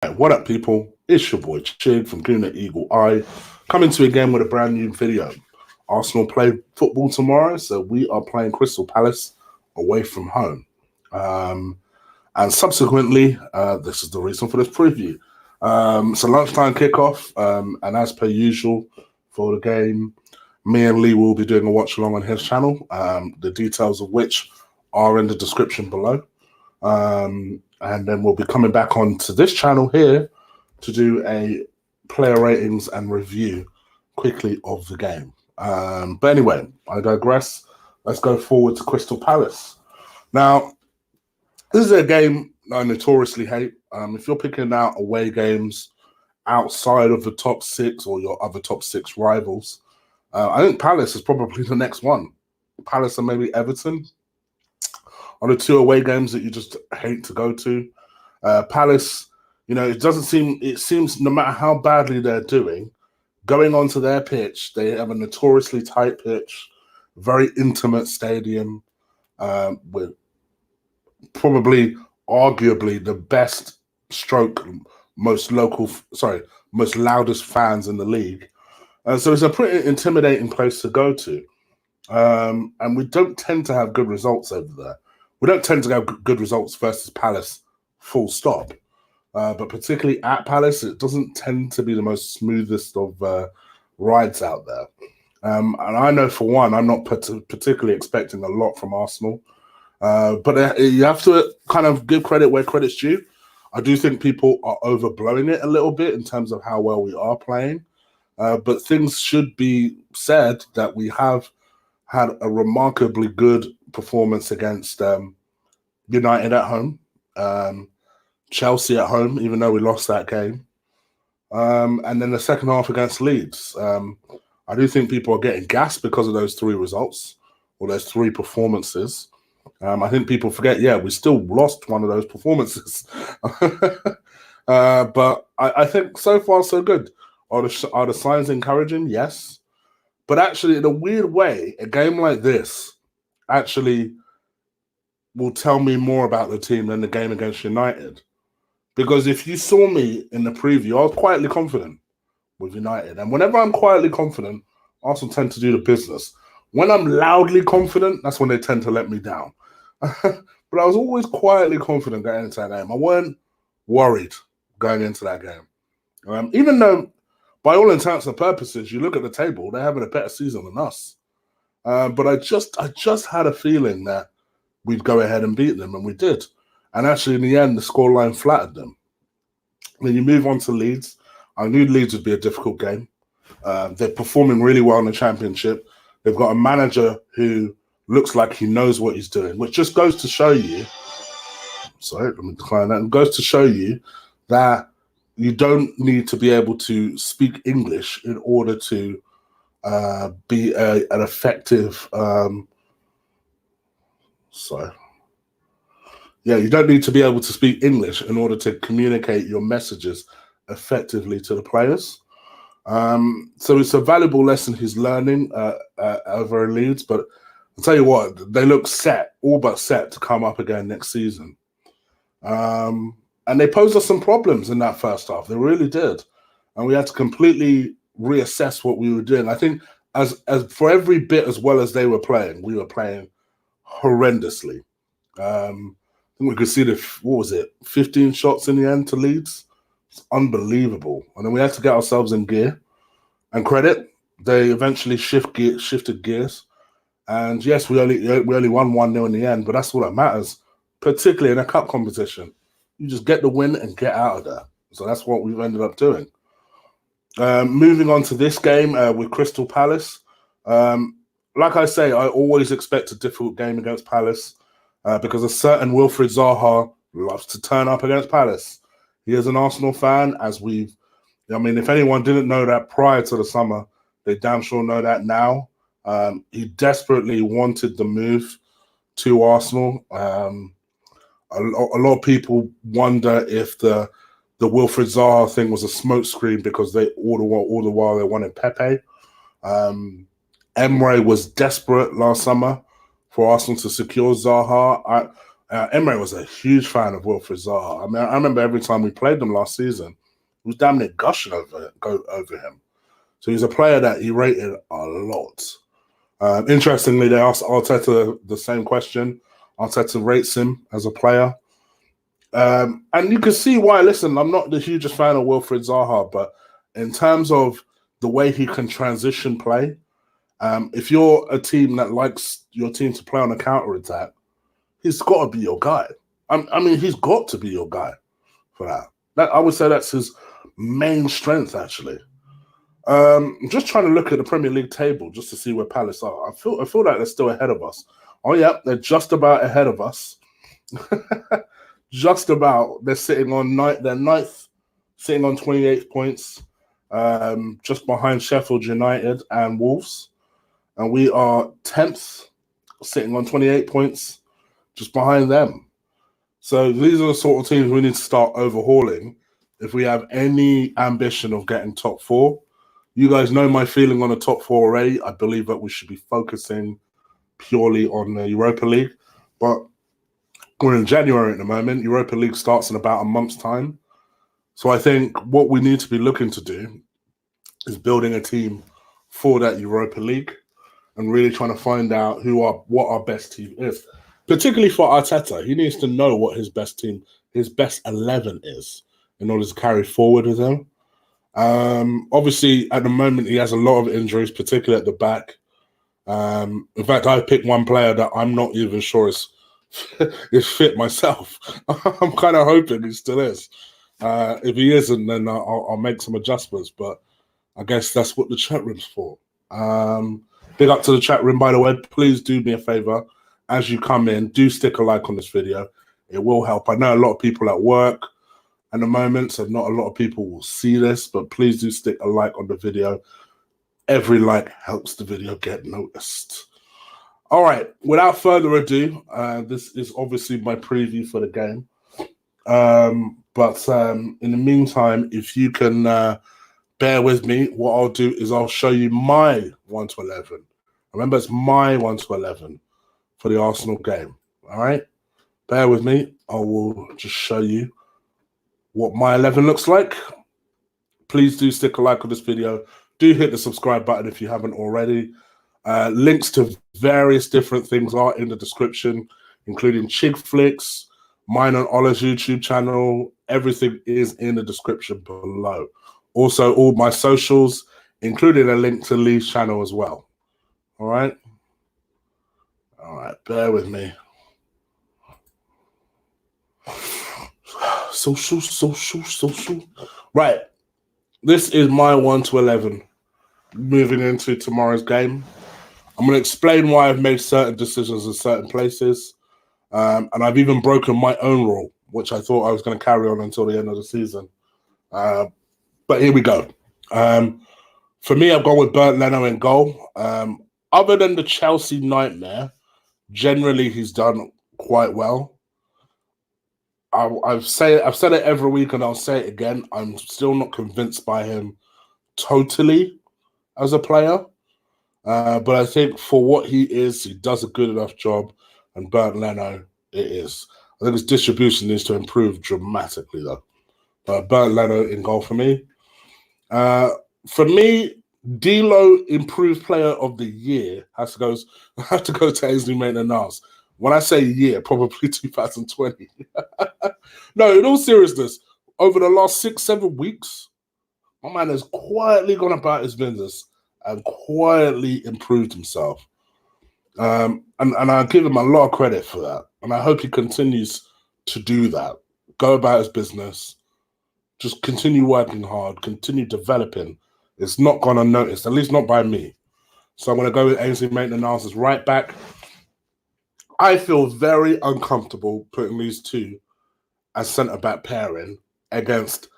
What up, people? It's your boy Chid from Green Eagle Eye, coming to you again with a brand new video. Arsenal play football tomorrow, so we are playing Crystal Palace away from home. And subsequently, this is the reason for this preview. It's a lunchtime kickoff, and as per usual for the game, me and Lee will be doing a watch along on his channel, the details of which are in the description below. And then we'll be coming back onto this channel here to do a player ratings and review quickly of the game. But anyway, I digress. Let's go forward to Crystal Palace. Now, this is a game I notoriously hate. If you're picking out away games outside of the top six or your other top six rivals, I think Palace is probably the next one. Palace and maybe Everton are the two away games that you just hate to go to. Palace, it seems no matter how badly they're doing, going onto their pitch, they have a notoriously tight pitch, very intimate stadium, with probably arguably the best most loudest fans in the league. So it's a pretty intimidating place to go to. And we don't tend to have good results over there. We don't tend to have good results versus Palace, full stop. But particularly at Palace, it doesn't tend to be the most smoothest of rides out there. And I know for one, I'm not particularly expecting a lot from Arsenal. But you have to kind of give credit where credit's due. I do think people are overblowing it a little bit in terms of how well we are playing. But things should be said that we have had a remarkably good performance against United at home, Chelsea at home, even though we lost that game, and then the second half against Leeds. I do think people are getting gassed because of those three results or those three performances. I think people forget, we still lost one of those performances. But I think so far so good. Are the signs encouraging? Yes. But actually, in a weird way, a game like this actually will tell me more about the team than the game against United. Because if you saw me in the preview, I was quietly confident with United. And whenever I'm quietly confident, Arsenal tend to do the business. When I'm loudly confident, that's when they tend to let me down. But I was always quietly confident going into that game. I weren't worried going into that game. Even though, by all intents and purposes, you look at the table, they're having a better season than us. But I just had a feeling that we'd go ahead and beat them, and we did. And actually, in the end, the scoreline flattered them. When you move on to Leeds, I knew Leeds would be a difficult game. They're performing really well in the Championship. They've got a manager who looks like he knows what he's doing, which just goes to show you, sorry, let me decline that, it goes to show you that you don't need to be able to speak English in order to be an effective, you don't need to be able to speak English in order to communicate your messages effectively to the players. So it's a valuable lesson he's learning over in Leeds, but I'll tell you what, they look set, all but set to come up again next season. And they posed us some problems in that first half. They really did. And we had to completely reassess what we were doing. I think as for every bit as well as they were playing, we were playing horrendously. I think we could see 15 shots in the end to Leeds. It's unbelievable. And then we had to get ourselves in gear. And credit, they eventually shifted gears. And yes, we only won 1-0 in the end, but that's all that matters, particularly in a cup competition. You just get the win and get out of there. So that's what we've ended up doing. Moving on to this game with Crystal Palace. Like I say, I always expect a difficult game against Palace because a certain Wilfried Zaha loves to turn up against Palace. He is an Arsenal fan, if anyone didn't know that prior to the summer, they damn sure know that now. He desperately wanted the move to Arsenal. A lot of people wonder if the Wilfried Zaha thing was a smokescreen because they all the while they wanted Pepe. Emre was desperate last summer for Arsenal to secure Zaha. Emre was a huge fan of Wilfried Zaha. I mean, I remember every time we played them last season, he was damn near gushing over him. So he's a player that he rated a lot. Interestingly, they asked Arteta the same question. Arteta rates him as a player. And you can see why. Listen, I'm not the hugest fan of Wilfried Zaha, but in terms of the way he can transition play, if you're a team that likes your team to play on a counter attack, he's got to be your guy. I mean, he's got to be your guy for that. I would say that's his main strength, actually. I'm just trying to look at the Premier League table just to see where Palace are. I feel like they're still ahead of us. Oh, yeah, they're just about ahead of us. Just about. They're sitting on they're ninth, sitting on 28 points, just behind Sheffield United and Wolves. And we are 10th, sitting on 28 points, just behind them. So these are the sort of teams we need to start overhauling if we have any ambition of getting top four. You guys know my feeling on the top four already. I believe that we should be focusing purely on the Europa League. But we're in January at the moment. Europa League starts in about a month's time. So I think what we need to be looking to do is building a team for that Europa League and really trying to find out what our best team is. Particularly for Arteta, he needs to know what his best team, his best 11 is in order to carry forward with him. Obviously, at the moment, he has a lot of injuries, particularly at the back. In fact, I picked one player that I'm not even sure is fit myself. I'm kind of hoping he still is. If he isn't, then I'll make some adjustments. But I guess that's what the chat room's for. Big up to the chat room, by the way. Please do me a favor. As you come in, do stick a like on this video. It will help. I know a lot of people at work at the moment, so not a lot of people will see this, but please do stick a like on the video. Every like helps the video get noticed. All right, without further ado, this is obviously my preview for the game. But in the meantime, if you can bear with me, what I'll do is I'll show you my 1 to 11. Remember, it's my 1 to 11 for the Arsenal game. All right, bear with me. I will just show you what my 11 looks like. Please do stick a like on this video. Do hit the subscribe button if you haven't already. Links to various different things are in the description, including Chig Flicks, mine and Ola's YouTube channel. Everything is in the description below. Also, all my socials, including a link to Lee's channel as well. All right? All right, bear with me. Social. Right. This is my 1 to 11 moving into tomorrow's game. I'm going to explain why I've made certain decisions in certain places. And I've even broken my own rule, which I thought I was going to carry on until the end of the season. But here we go. For me, I've gone with Bernd Leno in goal. Other than the Chelsea nightmare, generally he's done quite well. I've said it every week and I'll say it again. I'm still not convinced by him totally as a player. But I think for what he is, he does a good enough job. And Bernd Leno, it is. I think his distribution needs to improve dramatically, though. But Bernd Leno in goal for me. For me, D'Lo improved player of the year has to go to Ainsley Maitland-Niles. When I say year, probably 2020. No, in all seriousness, over the last 6-7 weeks, my man has quietly gone about his business and quietly improved himself. And I give him a lot of credit for that. And I hope he continues to do that. Go about his business. Just continue working hard. Continue developing. It's not gone unnoticed, at least not by me. So I'm going to go with Ainsley Maitland-Niles as right back. I feel very uncomfortable putting these two as centre-back pairing against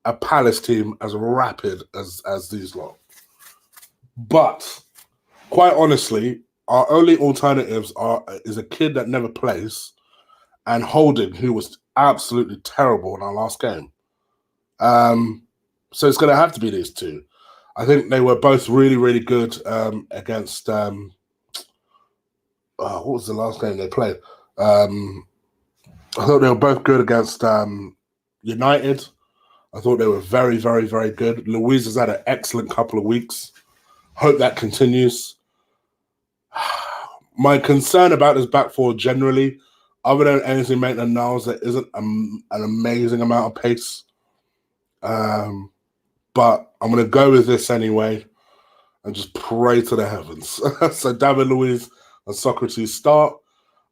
a Palace team as rapid as these lot. But, quite honestly, our only alternatives is a kid that never plays and Holding, who was absolutely terrible in our last game. So it's going to have to be these two. I think they were both really, really good against... what was the last game they played? I thought they were both good against United. I thought they were very, very, very good. Luiz has had an excellent couple of weeks. Hope that continues. My concern about this back four generally, other than anything Maitland Niles, there isn't an amazing amount of pace. But I'm going to go with this anyway and just pray to the heavens. So David Luiz and Socrates start.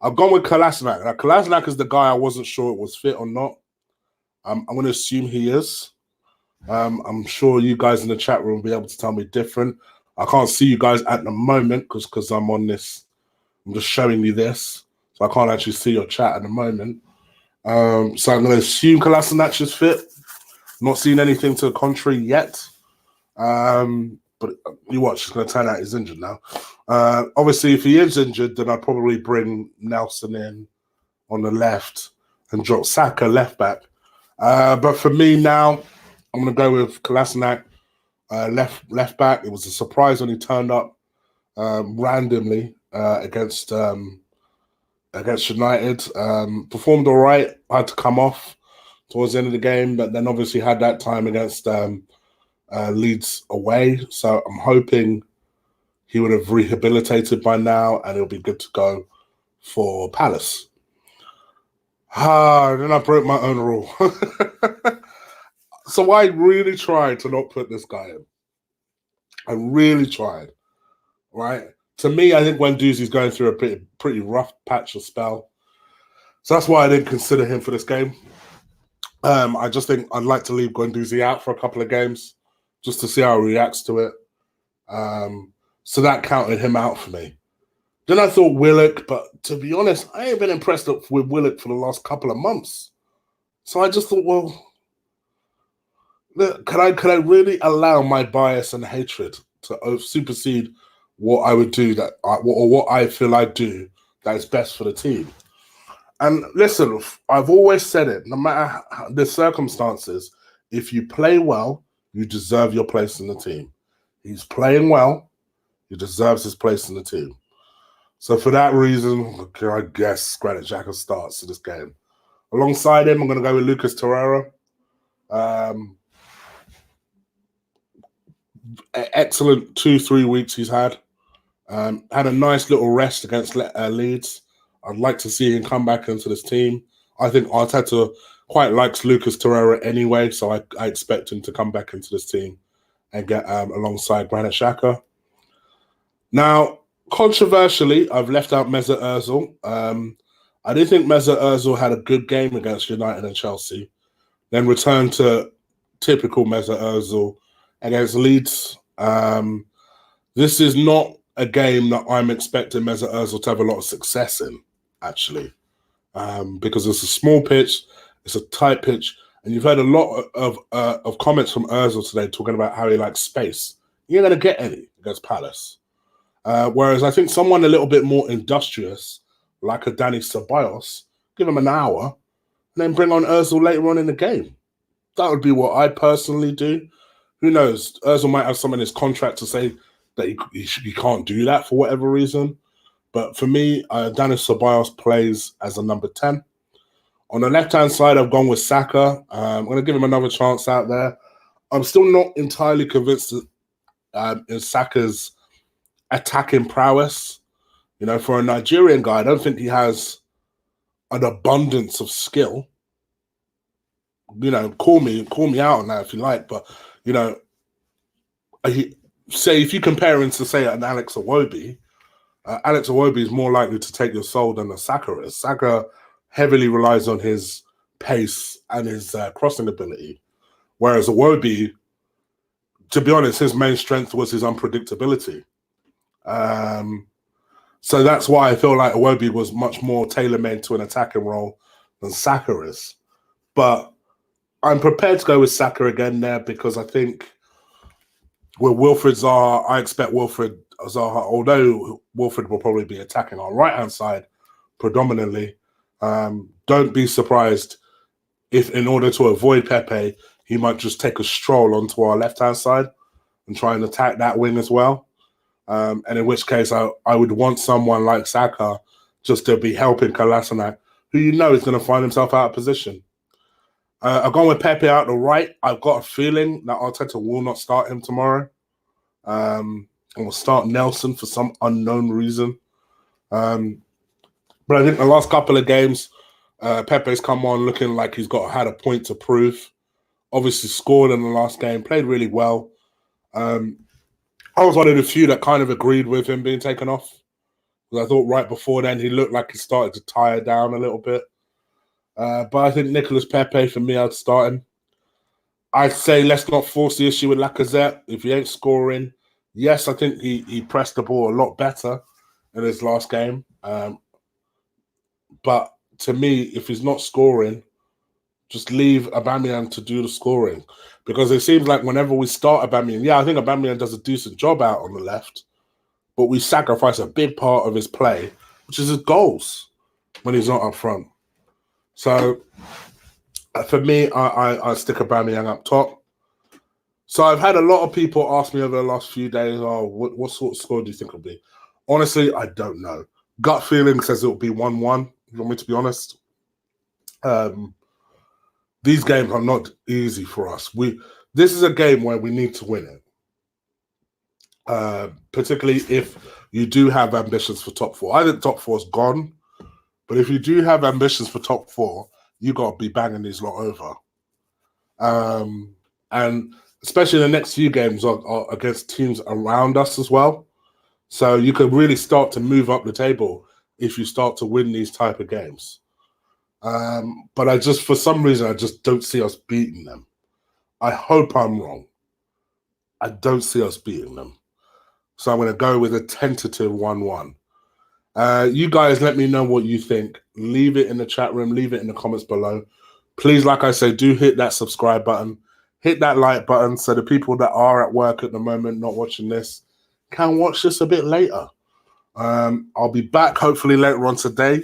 I've gone with Kolasinac. Now, Kolasinac is the guy I wasn't sure it was fit or not. I'm going to assume he is. I'm sure you guys in the chat room will be able to tell me different. I can't see you guys at the moment because I'm on this. I'm just showing you this. So I can't actually see your chat at the moment. So I'm going to assume Kolasinac is fit. Not seen anything to the contrary yet. But you watch, it's going to turn out he's injured now. Obviously, if he is injured, then I'd probably bring Nelson in on the left and drop Saka left back. But for me now, I'm going to go with Kolasinac left back. It was a surprise when he turned up randomly against United. Performed all right. Had to come off towards the end of the game, but then obviously had that time against Leeds away. So I'm hoping he would have rehabilitated by now and he'll be good to go for Palace. Then I broke my own rule. So I really tried to not put this guy in. I really tried, right? To me, I think Guendouzi's going through a pretty rough patch of spell. So that's why I didn't consider him for this game. I just think I'd like to leave Guendouzi out for a couple of games just to see how he reacts to it. So that counted him out for me. Then I thought Willock, but to be honest, I ain't been impressed with Willock for the last couple of months. So I just thought, well, could I really allow my bias and hatred to supersede what I would do or what I feel I do that is best for the team? And listen, I've always said it, no matter the circumstances, if you play well, you deserve your place in the team. He's playing well, he deserves his place in the team. So for that reason, I guess Granit Xhaka starts in this game. Alongside him, I'm going to go with Lucas Torreira. Excellent 2-3 weeks he's had. Had a nice little rest against Leeds. I'd like to see him come back into this team. I think Arteta quite likes Lucas Torreira anyway, so I expect him to come back into this team and get alongside Granit Xhaka. Now, controversially, I've left out Mesut Ozil. I did think Mesut Ozil had a good game against United and Chelsea, then returned to typical Mesut Ozil against Leeds. This is not a game that I'm expecting Mesut Ozil to have a lot of success in, actually, because it's a small pitch, it's a tight pitch, and you've heard a lot of comments from Ozil today talking about how he likes space. You're going to get any against Palace. Whereas I think someone a little bit more industrious, like a Dani Ceballos, give him an hour, and then bring on Ozil later on in the game. That would be what I personally do. Who knows? Ozil might have something in his contract to say that he can't do that for whatever reason. But for me, Dani Ceballos plays as a number 10. On the left-hand side, I've gone with Saka. I'm going to give him another chance out there. I'm still not entirely convinced in Saka's attacking prowess. You know, for a Nigerian guy, I don't think he has an abundance of skill. You know, call me out on that if you like, but you know, say if you compare him to say an Alex Iwobi, Alex Iwobi is more likely to take your soul than a Saka is. Saka heavily relies on his pace and his crossing ability, whereas Iwobi, to be honest, his main strength was his unpredictability. So that's why I feel like Iwobi was much more tailor-made to an attacking role than Saka is. But I'm prepared to go with Saka again there because I think with Wilfried Zaha, I expect Wilfried Zaha, although Wilfried will probably be attacking on right-hand side predominantly, don't be surprised if in order to avoid Pepe, he might just take a stroll onto our left-hand side and try and attack that wing as well. And in which case, I would want someone like Saka just to be helping Kolasinac who you know is going to find himself out of position. I've gone with Pepe out the right. I've got a feeling that Arteta will not start him tomorrow. And will start Nelson for some unknown reason. But I think the last couple of games, Pepe's come on looking like he's had a point to prove. Obviously scored in the last game, played really well. I was one of the few that kind of agreed with him being taken off. I thought right before then he looked like he started to tire down a little bit. But I think Nicolas Pepe, for me, I'd start him. I'd say let's not force the issue with Lacazette. If he ain't scoring, yes, I think he pressed the ball a lot better in his last game. But to me, if he's not scoring, just leave Aubameyang to do the scoring. Because it seems like whenever we start Aubameyang, yeah, I think Aubameyang does a decent job out on the left, but we sacrifice a big part of his play, which is his goals, when he's not up front. So for me, I stick Aubameyang up top. So I've had a lot of people ask me over the last few days, oh, what sort of score do you think it'll be? Honestly, I don't know. Gut feeling says it'll be 1-1, you want me to be honest? These games are not easy for us. This is a game where we need to win it. Particularly if you do have ambitions for top four. I think top four is gone, but if you do have ambitions for top four, you got to be banging these lot over. And especially the next few games are against teams around us as well. So you can really start to move up the table if you start to win these type of games. But for some reason, I just don't see us beating them. I hope I'm wrong. I don't see us beating them. So I'm going to go with a tentative 1-1. You guys let me know what you think. Leave it in the chat room. Leave it in the comments below. Please, like I say, do hit that subscribe button. Hit that like button so the people that are at work at the moment not watching this can watch this a bit later. I'll be back hopefully later on today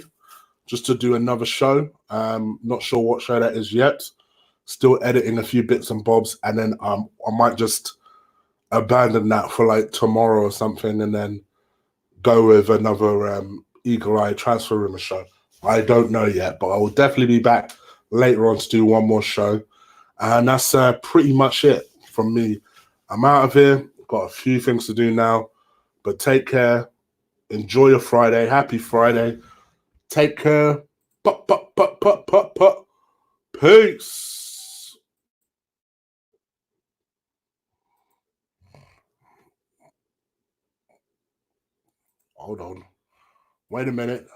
just to do another show. Not sure what show that is yet. Still editing a few bits and bobs, and then I might just abandon that for like tomorrow or something and then go with another Eagle Eye Transfer Rumor show. I don't know yet, but I will definitely be back later on to do one more show. And that's pretty much it from me. I'm out of here. Got a few things to do now, but take care. Enjoy your Friday. Happy Friday. Take care. Peace. Hold on. Wait a minute.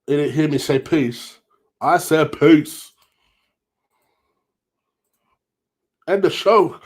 You didn't hear me say peace. I said peace. End the show.